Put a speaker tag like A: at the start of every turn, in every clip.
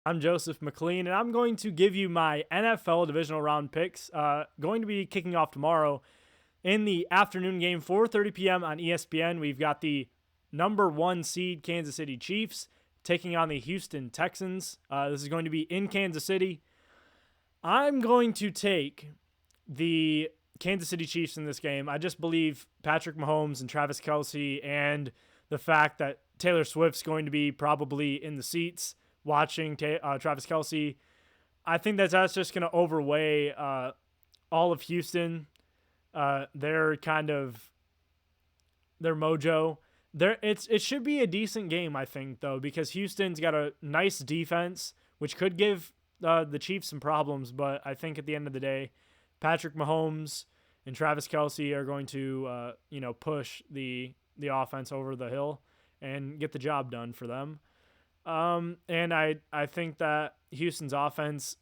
A: I'm Joseph McLean, and I'm going to give you my NFL Divisional Round Picks. Going to be kicking off tomorrow in the afternoon game, 4:30 p.m. on ESPN. We've got the number 1 seed Kansas City Chiefs taking on the Houston Texans. This is going to be in Kansas City. I'm going to take the Kansas City Chiefs in this game. I just believe Patrick Mahomes and Travis Kelce, and the fact that Taylor Swift's going to be probably in the seats watching Travis Kelce. I think that's just going to overweigh all of Houston. Their mojo. It should be a decent game, I think, though, because Houston's got a nice defense, which could give the Chiefs some problems. But I think at the end of the day, Patrick Mahomes and Travis Kelce are going to push the offense over the hill and get the job done for them. And I think that Houston's offense,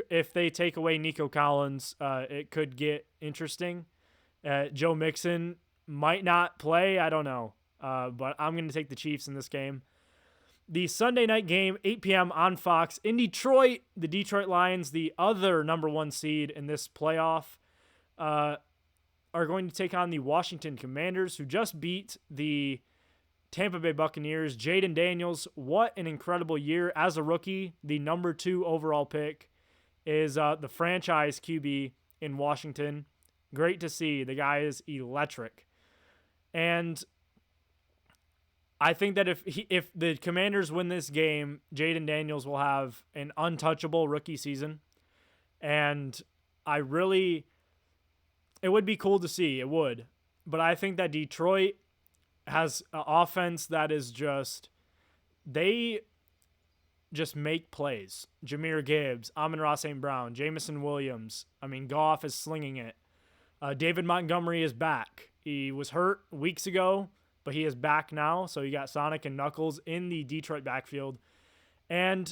A: if they take away Nico Collins, it could get interesting. Joe Mixon might not play. I don't know. But I'm going to take the Chiefs in this game. The Sunday night game, 8 p.m. on Fox in Detroit. The Detroit Lions, the other number 1 seed in this playoff, are going to take on the Washington Commanders, who just beat the Tampa Bay Buccaneers. Jaden Daniels, what an incredible year as a rookie. The number 2 overall pick is the franchise QB in Washington. Great to see. The guy is electric. And I think that if the Commanders win this game, Jaden Daniels will have an untouchable rookie season. And it would be cool to see. It would. But I think that Detroit has an offense that is they just make plays. Jahmyr Gibbs, Amon-Ra St. Brown, Jamison Williams. I mean, Goff is slinging it. David Montgomery is back. He was hurt weeks ago, but he is back now. So you got Sonic and Knuckles in the Detroit backfield. And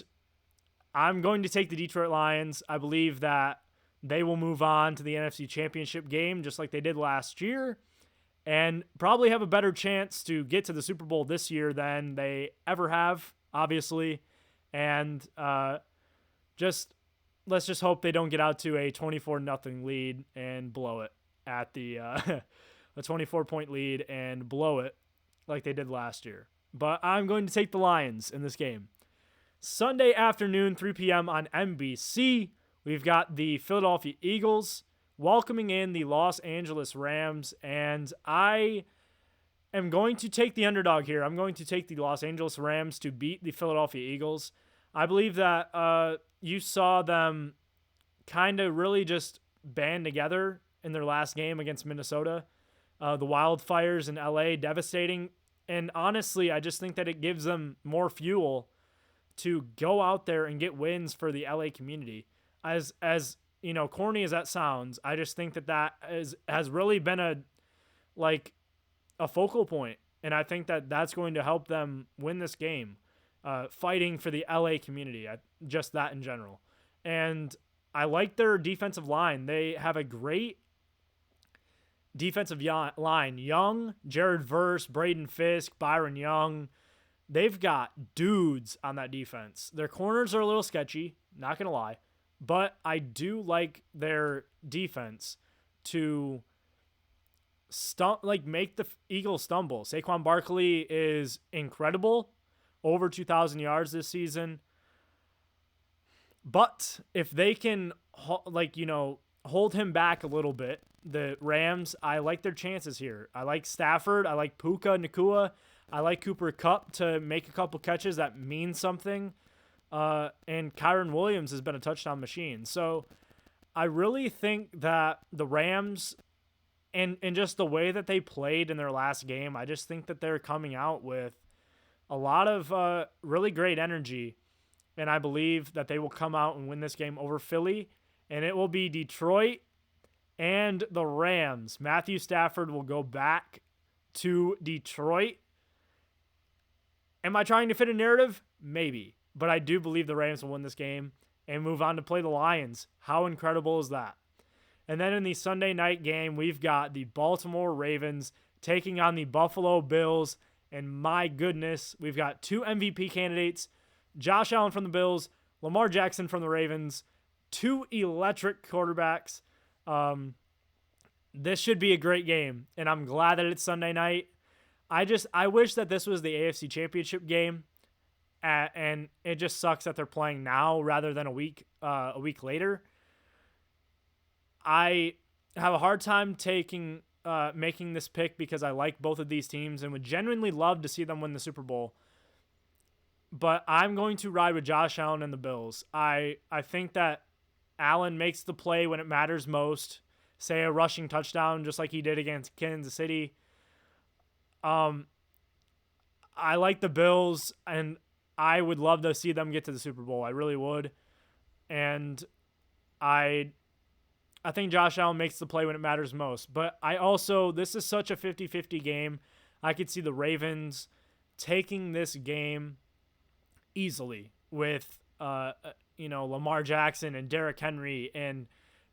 A: I'm going to take the Detroit Lions. I believe that they will move on to the NFC Championship game just like they did last year, and probably have a better chance to get to the Super Bowl this year than they ever have, obviously. And let's just hope they don't get out to a 24-0 lead and blow it at the a 24-point lead and blow it like they did last year. But I'm going to take the Lions in this game. Sunday afternoon, 3 p.m. on NBC, we've got the Philadelphia Eagles welcoming in the Los Angeles Rams, and I am going to take the underdog here. I'm going to take the Los Angeles Rams to beat the Philadelphia Eagles. I believe that you saw them kind of really just band together in their last game against Minnesota. The wildfires in LA, devastating. And honestly, I just think that it gives them more fuel to go out there and get wins for the LA community. As corny as that sounds, I just think that has really been a focal point, and I think that that's going to help them win this game, fighting for the LA community, just that in general. And I like their defensive line. They have a great defensive line. Young, Jared Verse, Braden Fisk, Byron Young. They've got dudes on that defense. Their corners are a little sketchy, not going to lie. But I do like their defense to make the Eagles stumble. Saquon Barkley is incredible, over 2,000 yards this season. But if they can, hold him back a little bit, the Rams, I like their chances here. I like Stafford. I like Puka Nacua. I like Cooper Kupp to make a couple catches that mean something. And Kyron Williams has been a touchdown machine. So I really think that the Rams, and just the way that they played in their last game, I just think that they're coming out with a lot of really great energy. And I believe that they will come out and win this game over Philly. And it will be Detroit and the Rams. Matthew Stafford will go back to Detroit. Am I trying to fit a narrative? Maybe. But I do believe the Rams will win this game and move on to play the Lions. How incredible is that? And then in the Sunday night game, we've got the Baltimore Ravens taking on the Buffalo Bills. And my goodness, we've got 2 MVP candidates, Josh Allen from the Bills, Lamar Jackson from the Ravens, 2 electric quarterbacks. This should be a great game, and I'm glad that it's Sunday night. I wish that this was the AFC Championship game, and it just sucks that they're playing now rather than a week later. I have a hard time making this pick because I like both of these teams and would genuinely love to see them win the Super Bowl. But I'm going to ride with Josh Allen and the Bills. I think that Allen makes the play when it matters most, say a rushing touchdown just like he did against Kansas City. I like the Bills, and I would love to see them get to the Super Bowl. I really would. And I think Josh Allen makes the play when it matters most. But this is such a 50-50 game. I could see the Ravens taking this game easily with, Lamar Jackson and Derrick Henry, and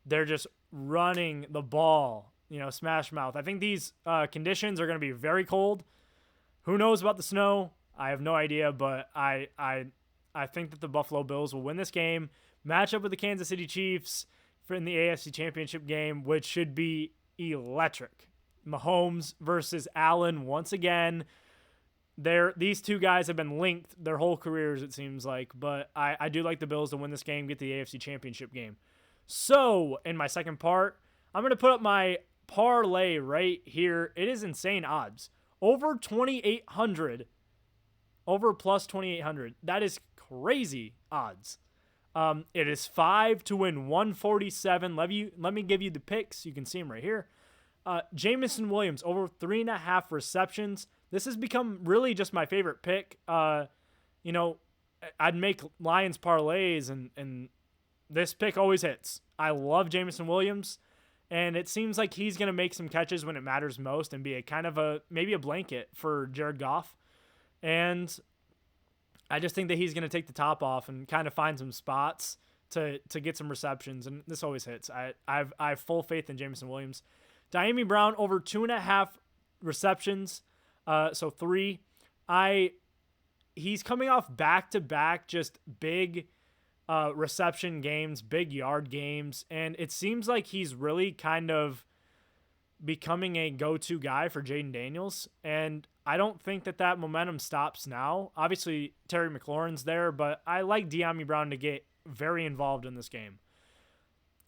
A: they're just running the ball, smash mouth. I think these conditions are going to be very cold. Who knows about the snow? I have no idea, but I think that the Buffalo Bills will win this game, match up with the Kansas City Chiefs in the AFC Championship game, which should be electric. Mahomes versus Allen once again. These two guys have been linked their whole careers, it seems like, but I do like the Bills to win this game, get the AFC Championship game. So, in my second part, I'm going to put up my parlay right here. It is insane odds. Over 2,800. Over plus 2,800. That is crazy odds. It is 5 to win 147. Let me give you the picks. You can see them right here. Jameson Williams, over 3.5 receptions. This has become really just my favorite pick. I'd make Lions parlays, and this pick always hits. I love Jameson Williams, and it seems like he's going to make some catches when it matters most and be a kind of maybe a blanket for Jared Goff. And I just think that he's going to take the top off and kind of find some spots to get some receptions, and this always hits. I have full faith in Jameson Williams. Diami Brown, over 2.5 receptions, so 3. He's coming off back-to-back just big reception games, big yard games, and it seems like he's really kind of becoming a go-to guy for Jaden Daniels, and I don't think that momentum stops now. Obviously, Terry McLaurin's there, but I like Diami Brown to get very involved in this game.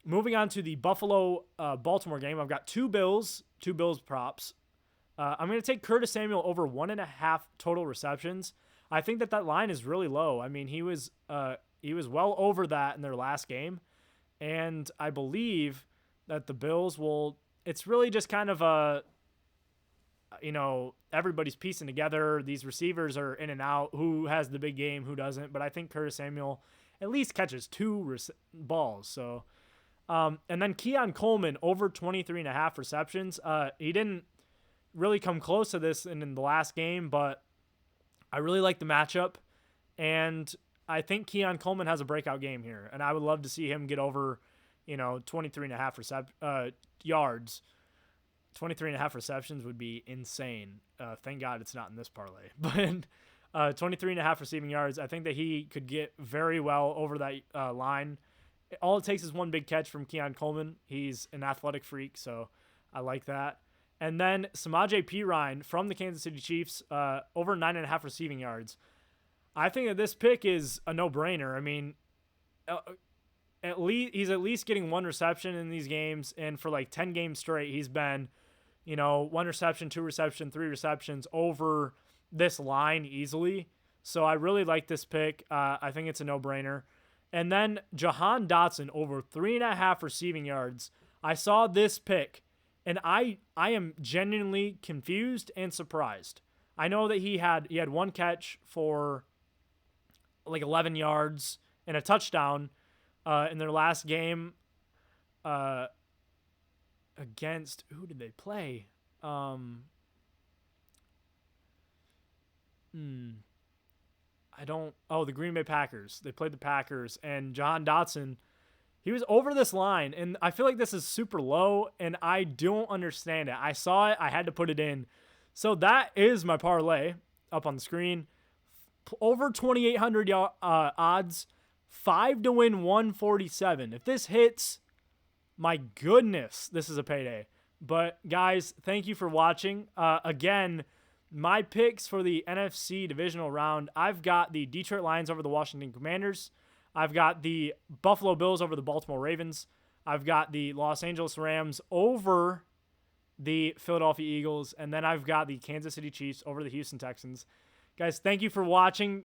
A: Moving on to the Buffalo-Baltimore game, I've got two Bills props. I'm going to take Curtis Samuel over 1.5 total receptions. I think that line is really low. I mean, he was well over that in their last game, and I believe that the Bills will. It's really just kind of everybody's piecing together. These receivers are in and out. Who has the big game? Who doesn't? But I think Curtis Samuel at least catches 2 balls. So, and then Keon Coleman over 23.5 receptions. He didn't really come close to this in the last game, but I really like the matchup, and I think Keon Coleman has a breakout game here, and I would love to see him get over, 23.5 yards. 23.5 receptions would be insane. Thank God it's not in this parlay. But 23.5 receiving yards, I think that he could get very well over that line. All it takes is one big catch from Keon Coleman. He's an athletic freak, so I like that. And then Samaje Perine from the Kansas City Chiefs, over 9.5 receiving yards. I think that this pick is a no-brainer. I mean, he's at least getting 1 reception in these games, and for like 10 games straight, he's been, 1 reception, 2 reception, 3 receptions over this line easily. So I really like this pick. I think it's a no-brainer. And then Jahan Dotson, over 3.5 receiving yards. I saw this pick, and I am genuinely confused and surprised. I know that he had 1 catch for like 11 yards and a touchdown in their last game against, who did they play? The Green Bay Packers. They played the Packers, and Jahan Dotson, he was over this line, and I feel like this is super low, and I don't understand it. I saw it. I had to put it in. So that is my parlay up on the screen. Over 2,800 odds, 5 to win 147. If this hits, my goodness, this is a payday. But guys, thank you for watching. Again, my picks for the NFC Divisional Round, I've got the Detroit Lions over the Washington Commanders. I've got the Buffalo Bills over the Baltimore Ravens. I've got the Los Angeles Rams over the Philadelphia Eagles. And then I've got the Kansas City Chiefs over the Houston Texans. Guys, thank you for watching.